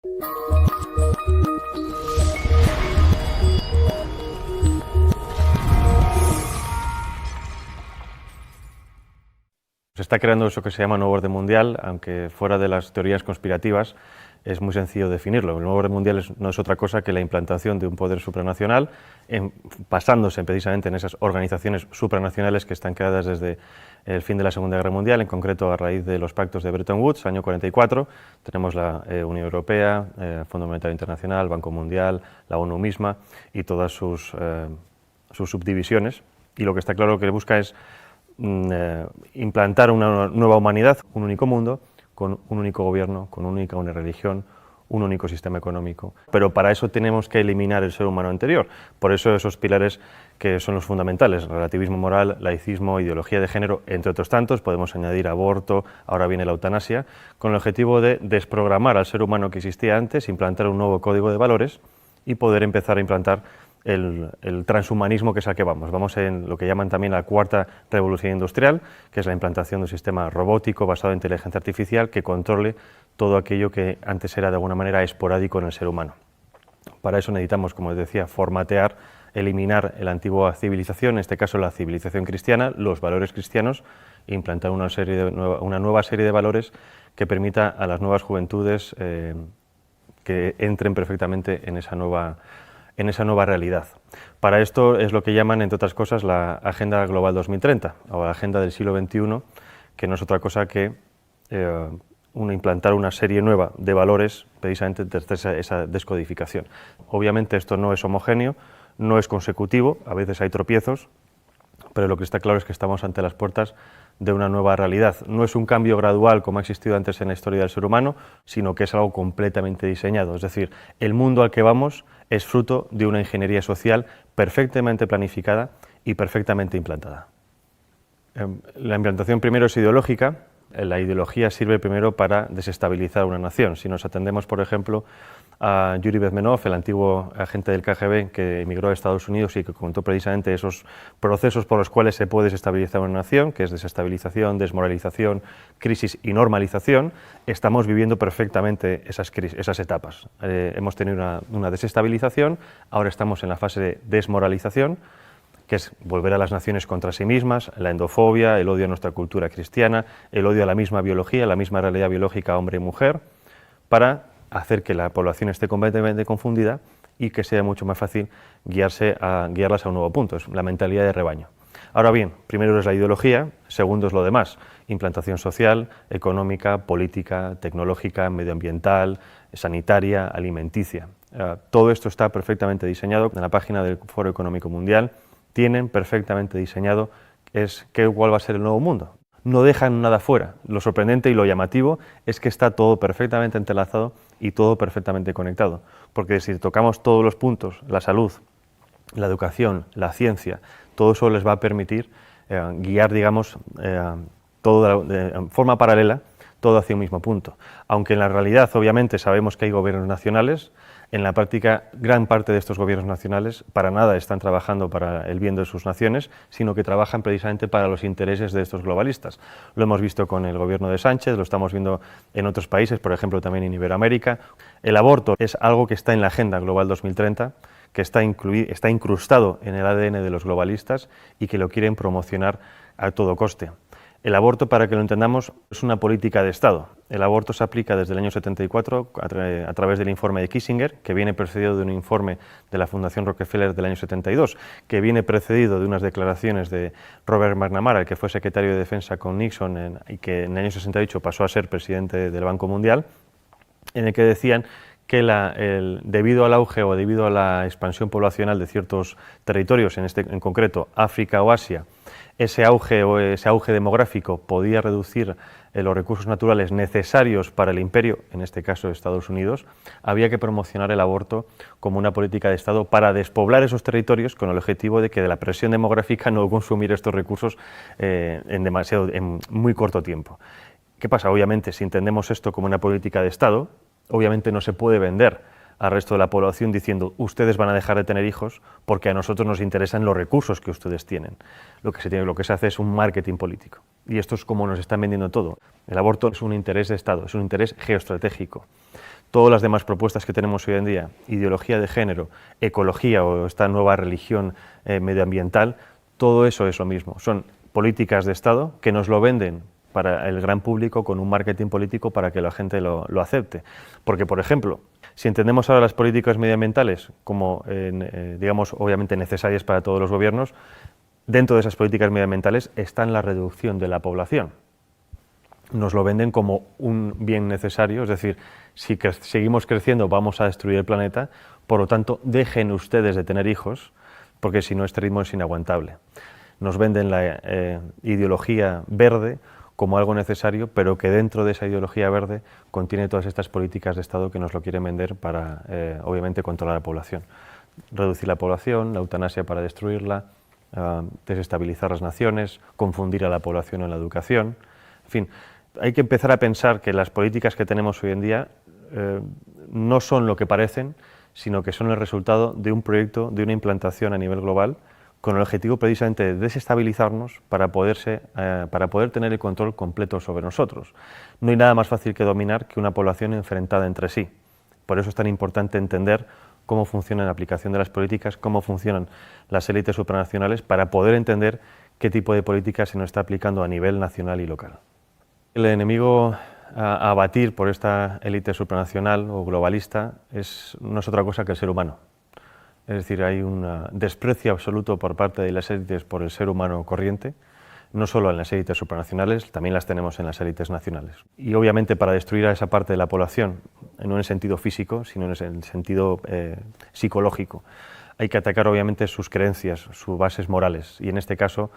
Se está creando eso que se llama nuevo orden mundial, aunque fuera de las teorías conspirativas es muy sencillo definirlo. El nuevo orden mundial no es otra cosa que la implantación de un poder supranacional, basándose precisamente en esas organizaciones supranacionales que están creadas desde el fin de la Segunda Guerra Mundial, en concreto a raíz de los pactos de Bretton Woods, año 44. Tenemos la Unión Europea, el Fondo Monetario Internacional, Banco Mundial, la ONU misma y todas sus subdivisiones. Y lo que está claro que busca es implantar una nueva humanidad, un único mundo, con un único gobierno, con una única religión, un único sistema económico. Pero para eso tenemos que eliminar el ser humano anterior. Por eso esos pilares que son los fundamentales, relativismo moral, laicismo, ideología de género, entre otros tantos, podemos añadir aborto, ahora viene la eutanasia, con el objetivo de desprogramar al ser humano que existía antes, implantar un nuevo código de valores y poder empezar a implantar el transhumanismo, que es al que vamos. Vamos en lo que llaman también la cuarta revolución industrial, que es la implantación de un sistema robótico basado en inteligencia artificial que controle todo aquello que antes era de alguna manera esporádico en el ser humano. Para eso necesitamos, como les decía, formatear, eliminar la antigua civilización, en este caso la civilización cristiana, los valores cristianos, e implantar una nueva serie de valores que permita a las nuevas juventudes que entren perfectamente en esa nueva realidad. Para esto es lo que llaman, entre otras cosas, la Agenda Global 2030, o la Agenda del siglo XXI, que no es otra cosa que implantar una serie nueva de valores, precisamente desde esa descodificación. Obviamente esto no es homogéneo, no es consecutivo, a veces hay tropiezos, pero lo que está claro es que estamos ante las puertas de una nueva realidad. No es un cambio gradual como ha existido antes en la historia del ser humano, sino que es algo completamente diseñado. Es decir, el mundo al que vamos es fruto de una ingeniería social perfectamente planificada y perfectamente implantada. La implantación primero es ideológica. La ideología sirve primero para desestabilizar una nación. Si nos atendemos, por ejemplo, a Yuri Bezmenov, el antiguo agente del KGB que emigró a Estados Unidos y que contó precisamente esos procesos por los cuales se puede desestabilizar una nación, que es desestabilización, desmoralización, crisis y normalización, estamos viviendo perfectamente esas etapas. Hemos tenido una desestabilización, ahora estamos en la fase de desmoralización, que es volver a las naciones contra sí mismas, la endofobia, el odio a nuestra cultura cristiana, el odio a la misma biología, la misma realidad biológica hombre y mujer, para hacer que la población esté completamente confundida y que sea mucho más fácil guiarlas a un nuevo punto, es la mentalidad de rebaño. Ahora bien, primero es la ideología, segundo es lo demás, implantación social, económica, política, tecnológica, medioambiental, sanitaria, alimenticia. Todo esto está perfectamente diseñado en la página del Foro Económico Mundial. Tienen perfectamente diseñado cuál va a ser el nuevo mundo. No dejan nada fuera. Lo sorprendente y lo llamativo es que está todo perfectamente entrelazado y todo perfectamente conectado. Porque si tocamos todos los puntos, la salud, la educación, la ciencia, todo eso les va a permitir guiar, digamos, todo de forma paralela, todo hacia un mismo punto. Aunque en la realidad, obviamente, sabemos que hay gobiernos nacionales, en la práctica, gran parte de estos gobiernos nacionales para nada están trabajando para el bien de sus naciones, sino que trabajan precisamente para los intereses de estos globalistas. Lo hemos visto con el gobierno de Sánchez, lo estamos viendo en otros países, por ejemplo también en Iberoamérica. El aborto es algo que está en la Agenda Global 2030, que está incrustado en el ADN de los globalistas y que lo quieren promocionar a todo coste. El aborto, para que lo entendamos, es una política de Estado. El aborto se aplica desde el año 74 a través del informe de Kissinger, que viene precedido de un informe de la Fundación Rockefeller del año 72, que viene precedido de unas declaraciones de Robert McNamara, el que fue secretario de Defensa con Nixon y que en el año 68 pasó a ser presidente del Banco Mundial, en el que decían que debido al auge o debido a la expansión poblacional de ciertos territorios, en concreto África o Asia, ese auge demográfico podía reducir los recursos naturales necesarios para el imperio, en este caso Estados Unidos, había que promocionar el aborto como una política de Estado para despoblar esos territorios con el objetivo de que de la presión demográfica no consumir estos recursos en muy corto tiempo. ¿Qué pasa? Obviamente, si entendemos esto como una política de Estado, obviamente no se puede vender al resto de la población diciendo ustedes van a dejar de tener hijos porque a nosotros nos interesan los recursos que ustedes tienen. Lo que se hace es un marketing político. Y esto es como nos están vendiendo todo. El aborto es un interés de Estado, es un interés geoestratégico. todas las demás propuestas que tenemos hoy en día, ideología de género, ecología o esta nueva religión medioambiental, todo eso es lo mismo. Son políticas de Estado que nos lo venden para el gran público con un marketing político para que la gente lo acepte. Porque, por ejemplo, si entendemos ahora las políticas medioambientales como, digamos, obviamente necesarias para todos los gobiernos, dentro de esas políticas medioambientales está la reducción de la población. Nos lo venden como un bien necesario, es decir, si seguimos creciendo vamos a destruir el planeta, por lo tanto dejen ustedes de tener hijos, porque si no este ritmo es inaguantable. Nos venden la ideología verde como algo necesario, pero que dentro de esa ideología verde contiene todas estas políticas de Estado que nos lo quieren vender para, obviamente, controlar la población. Reducir la población, la eutanasia para destruirla, desestabilizar las naciones, confundir a la población en la educación, en fin. Hay que empezar a pensar que las políticas que tenemos hoy en día no son lo que parecen, sino que son el resultado de un proyecto, de una implantación a nivel global, con el objetivo precisamente de desestabilizarnos para poder tener el control completo sobre nosotros. No hay nada más fácil que dominar que una población enfrentada entre sí. Por eso es tan importante entender cómo funciona la aplicación de las políticas, cómo funcionan las élites supranacionales, para poder entender qué tipo de política se nos está aplicando a nivel nacional y local. El enemigo a abatir por esta élite supranacional o globalista no es otra cosa que el ser humano. Es decir, hay un desprecio absoluto por parte de las élites por el ser humano corriente, no solo en las élites supranacionales, también las tenemos en las élites nacionales. Y obviamente para destruir a esa parte de la población, no en el sentido físico, sino en el sentido psicológico, hay que atacar obviamente sus creencias, sus bases morales, y en este caso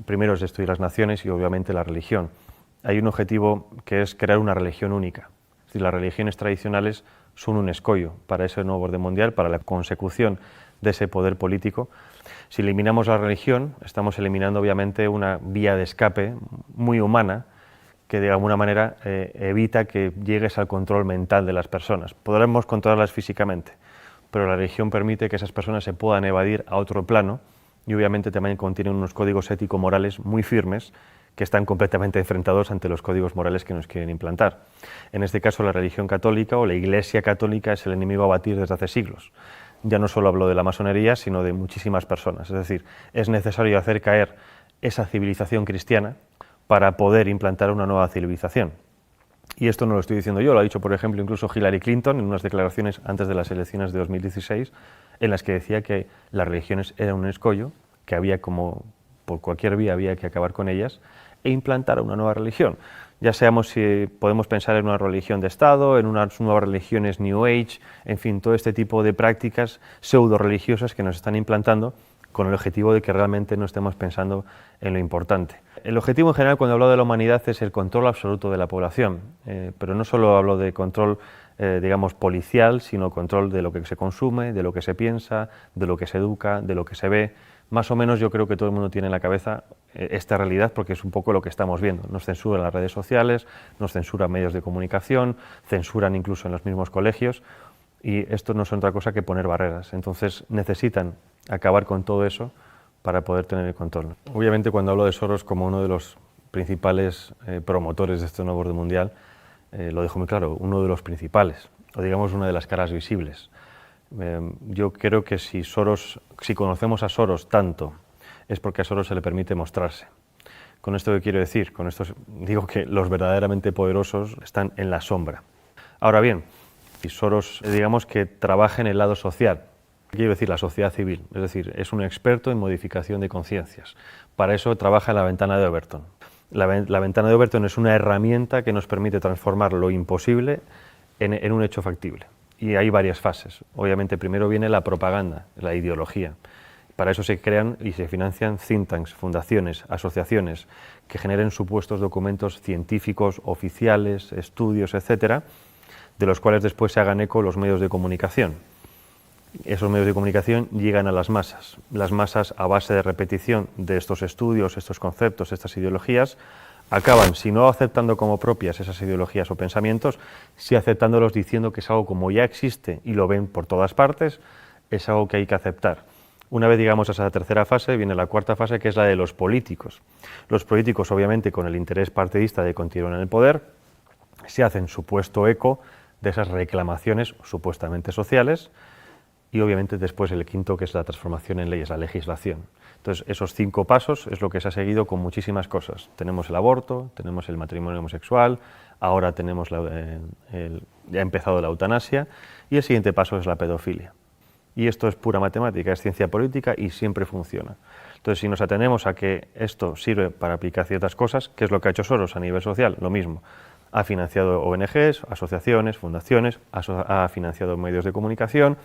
primero es destruir las naciones y obviamente la religión. Hay un objetivo que es crear una religión única. Es decir, las religiones tradicionales son un escollo para ese nuevo orden mundial, para la consecución de ese poder político. Si eliminamos la religión, estamos eliminando obviamente una vía de escape muy humana que de alguna manera evita que llegues al control mental de las personas. Podremos controlarlas físicamente, pero la religión permite que esas personas se puedan evadir a otro plano y obviamente también contienen unos códigos ético-morales muy firmes que están completamente enfrentados ante los códigos morales que nos quieren implantar. En este caso, la religión católica o la Iglesia católica es el enemigo a batir desde hace siglos. Ya no solo hablo de la masonería, sino de muchísimas personas. Es decir, es necesario hacer caer esa civilización cristiana para poder implantar una nueva civilización. Y esto no lo estoy diciendo yo, lo ha dicho, por ejemplo, incluso Hillary Clinton en unas declaraciones antes de las elecciones de 2016, en las que decía que las religiones eran un escollo, que había como por cualquier vía había que acabar con ellas e implantar una nueva religión. Ya seamos si podemos pensar en una religión de Estado, en unas nuevas religiones New Age, en fin, todo este tipo de prácticas pseudo-religiosas que nos están implantando con el objetivo de que realmente no estemos pensando en lo importante. El objetivo en general cuando hablo de la humanidad es el control absoluto de la población, pero no solo hablo de control digamos policial, sino control de lo que se consume, de lo que se piensa, de lo que se educa, de lo que se ve. Más o menos yo creo que todo el mundo tiene en la cabeza esta realidad porque es un poco lo que estamos viendo. Nos censuran las redes sociales, nos censuran medios de comunicación, censuran incluso en los mismos colegios y esto no es otra cosa que poner barreras. Entonces necesitan acabar con todo eso para poder tener el control. Obviamente cuando hablo de Soros como uno de los principales promotores de este nuevo orden mundial, lo dejo muy claro, uno de los principales, o digamos una de las caras visibles. Yo creo que si conocemos a Soros tanto, es porque a Soros se le permite mostrarse. ¿Con esto qué quiero decir? Con esto digo que los verdaderamente poderosos están en la sombra. Ahora bien, si Soros, digamos que trabaja en el lado social, quiero decir la sociedad civil, es decir, es un experto en modificación de conciencias. Para eso trabaja en la ventana de Overton. La ventana de Overton es una herramienta que nos permite transformar lo imposible en un hecho factible. Y hay varias fases. Obviamente primero viene la propaganda, la ideología. Para eso se crean y se financian think tanks, fundaciones, asociaciones que generen supuestos documentos científicos, oficiales, estudios, etcétera, de los cuales después se hagan eco los medios de comunicación. Esos medios de comunicación llegan a las masas a base de repetición de estos estudios, estos conceptos, estas ideologías, acaban, si no aceptando como propias esas ideologías o pensamientos, sí aceptándolos diciendo que es algo como ya existe y lo ven por todas partes, es algo que hay que aceptar. Una vez llegamos a esa tercera fase, viene la cuarta fase, que es la de los políticos. Los políticos, obviamente, con el interés partidista de continuar en el poder, se hacen supuesto eco de esas reclamaciones supuestamente sociales, y obviamente después el quinto, que es la transformación en leyes, la legislación. Entonces, esos 5 pasos es lo que se ha seguido con muchísimas cosas. Tenemos el aborto, tenemos el matrimonio homosexual, ahora tenemos ya ha empezado la eutanasia, y el siguiente paso es la pedofilia. Y esto es pura matemática, es ciencia política y siempre funciona. Entonces, si nos atenemos a que esto sirve para aplicar ciertas cosas, ¿qué es lo que ha hecho Soros a nivel social? Lo mismo. Ha financiado ONGs, asociaciones, fundaciones, ha financiado medios de comunicación,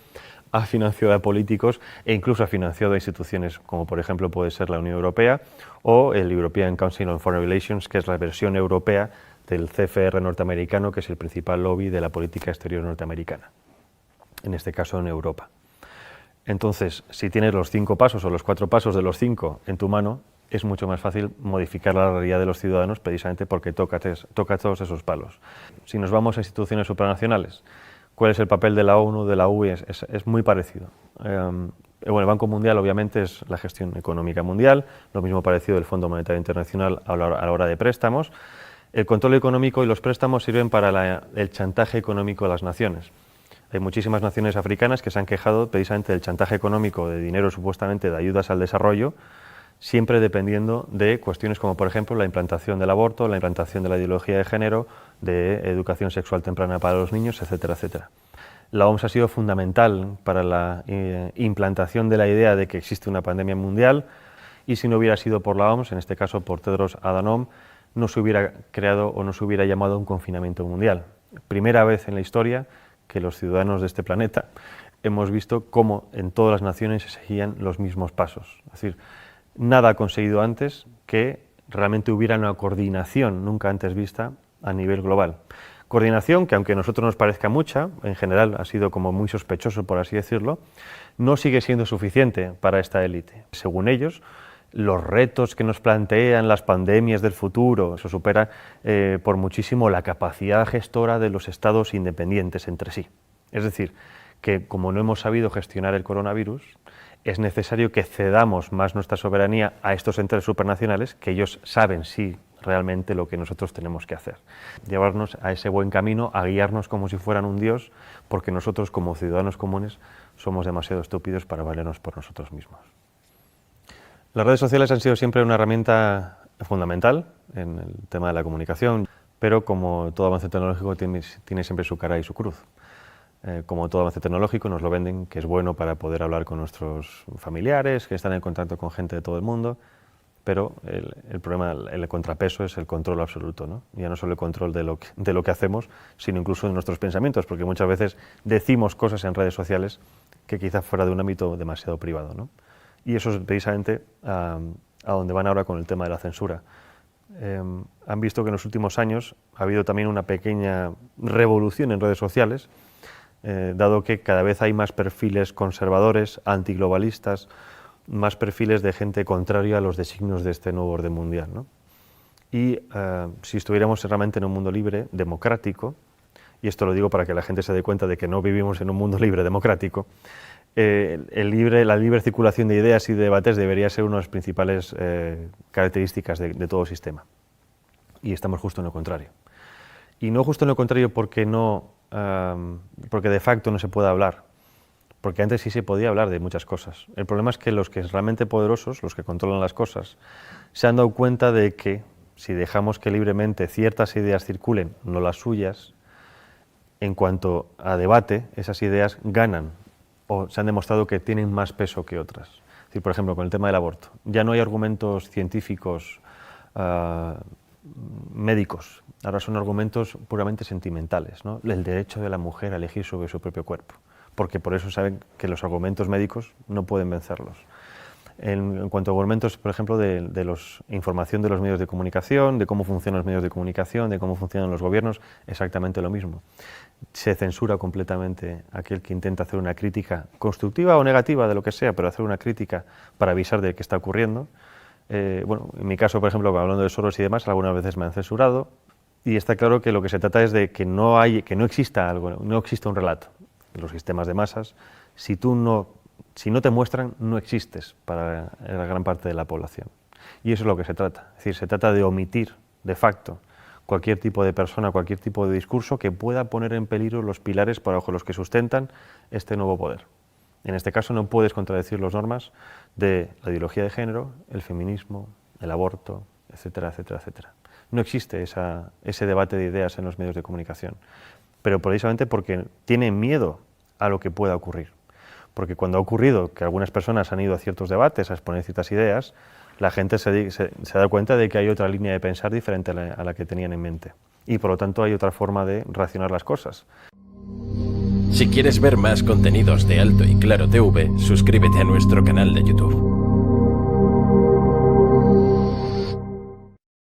ha financiado a políticos e incluso ha financiado a instituciones como por ejemplo puede ser la Unión Europea o el European Council on Foreign Relations, que es la versión europea del CFR norteamericano, que es el principal lobby de la política exterior norteamericana, en este caso en Europa. Entonces, si tienes los 5 pasos o los 4 pasos de los 5 en tu mano, es mucho más fácil modificar la realidad de los ciudadanos precisamente porque toca todos esos palos. Si nos vamos a instituciones supranacionales, ¿cuál es el papel de la ONU, de la UE? Es muy parecido. Bueno, el Banco Mundial obviamente es la gestión económica mundial, lo mismo parecido del Fondo Monetario Internacional a la hora de préstamos. El control económico y los préstamos sirven para el chantaje económico de las naciones. Hay muchísimas naciones africanas que se han quejado precisamente del chantaje económico de dinero supuestamente de ayudas al desarrollo, siempre dependiendo de cuestiones como por ejemplo la implantación del aborto, la implantación de la ideología de género, de educación sexual temprana para los niños, etcétera, etcétera. La OMS ha sido fundamental para la implantación de la idea de que existe una pandemia mundial, y si no hubiera sido por la OMS, en este caso por Tedros Adhanom, no se hubiera creado o no se hubiera llamado un confinamiento mundial. Primera vez en la historia que los ciudadanos de este planeta hemos visto cómo en todas las naciones se seguían los mismos pasos. Es decir, nada ha conseguido antes que realmente hubiera una coordinación nunca antes vista a nivel global. Coordinación que, aunque a nosotros nos parezca mucha, en general ha sido como muy sospechoso, por así decirlo, no sigue siendo suficiente para esta élite. Según ellos, los retos que nos plantean las pandemias del futuro, eso supera por muchísimo la capacidad gestora de los estados independientes entre sí. Es decir, que como no hemos sabido gestionar el coronavirus, es necesario que cedamos más nuestra soberanía a estos entes supranacionales, que ellos saben sí realmente lo que nosotros tenemos que hacer. Llevarnos a ese buen camino, a guiarnos como si fueran un dios, porque nosotros como ciudadanos comunes somos demasiado estúpidos para valernos por nosotros mismos. Las redes sociales han sido siempre una herramienta fundamental en el tema de la comunicación, pero como todo avance tecnológico tiene siempre su cara y su cruz. Como todo avance tecnológico nos lo venden que es bueno para poder hablar con nuestros familiares, que están en contacto con gente de todo el mundo, pero el problema, el contrapeso es el control absoluto, ¿no? Ya no solo el control de lo que hacemos, sino incluso de nuestros pensamientos, porque muchas veces decimos cosas en redes sociales que quizá fuera de un ámbito demasiado privado, ¿no? Y eso es precisamente a donde van ahora con el tema de la censura. Han visto que en los últimos años ha habido también una pequeña revolución en redes sociales, dado que cada vez hay más perfiles conservadores, antiglobalistas, más perfiles de gente contraria a los designios de este nuevo orden mundial, ¿no? Y si estuviéramos realmente en un mundo libre, democrático, y esto lo digo para que la gente se dé cuenta de que no vivimos en un mundo libre, democrático, la libre circulación de ideas y de debates debería ser una de las principales características de todo sistema. Y estamos justo en lo contrario. Y no justo en lo contrario porque de facto no se puede hablar, porque antes sí se podía hablar de muchas cosas. El problema es que los que son realmente poderosos, los que controlan las cosas, se han dado cuenta de que si dejamos que libremente ciertas ideas circulen, no las suyas, en cuanto a debate, esas ideas ganan o se han demostrado que tienen más peso que otras. Es decir, por ejemplo, con el tema del aborto, ya no hay argumentos científicos médicos, ahora son argumentos puramente sentimentales, ¿no? El derecho de la mujer a elegir sobre su propio cuerpo, porque por eso saben que los argumentos médicos no pueden vencerlos. En cuanto a argumentos, por ejemplo, de información de los medios de comunicación, de cómo funcionan los medios de comunicación, de cómo funcionan los gobiernos, exactamente lo mismo. Se censura completamente aquel que intenta hacer una crítica constructiva o negativa de lo que sea, pero hacer una crítica para avisar de qué está ocurriendo. Bueno, en mi caso, por ejemplo, hablando de Soros y demás, algunas veces me han censurado, y está claro que lo que se trata es de que no exista algo, no exista un relato. En los sistemas de masas, si no te muestran, no existes para la gran parte de la población. Y eso es lo que se trata. Es decir, se trata de omitir, de facto, cualquier tipo de persona, cualquier tipo de discurso que pueda poner en peligro los pilares bajo los que sustentan este nuevo poder. En este caso no puedes contradecir las normas de la ideología de género, el feminismo, el aborto, etcétera, etcétera, etcétera. No existe ese debate de ideas en los medios de comunicación, pero precisamente porque tienen miedo a lo que pueda ocurrir. Porque cuando ha ocurrido que algunas personas han ido a ciertos debates a exponer ciertas ideas, la gente se da cuenta de que hay otra línea de pensar diferente a la que tenían en mente. Y por lo tanto hay otra forma de racionar las cosas. Si quieres ver más contenidos de Alto y Claro TV, suscríbete a nuestro canal de YouTube.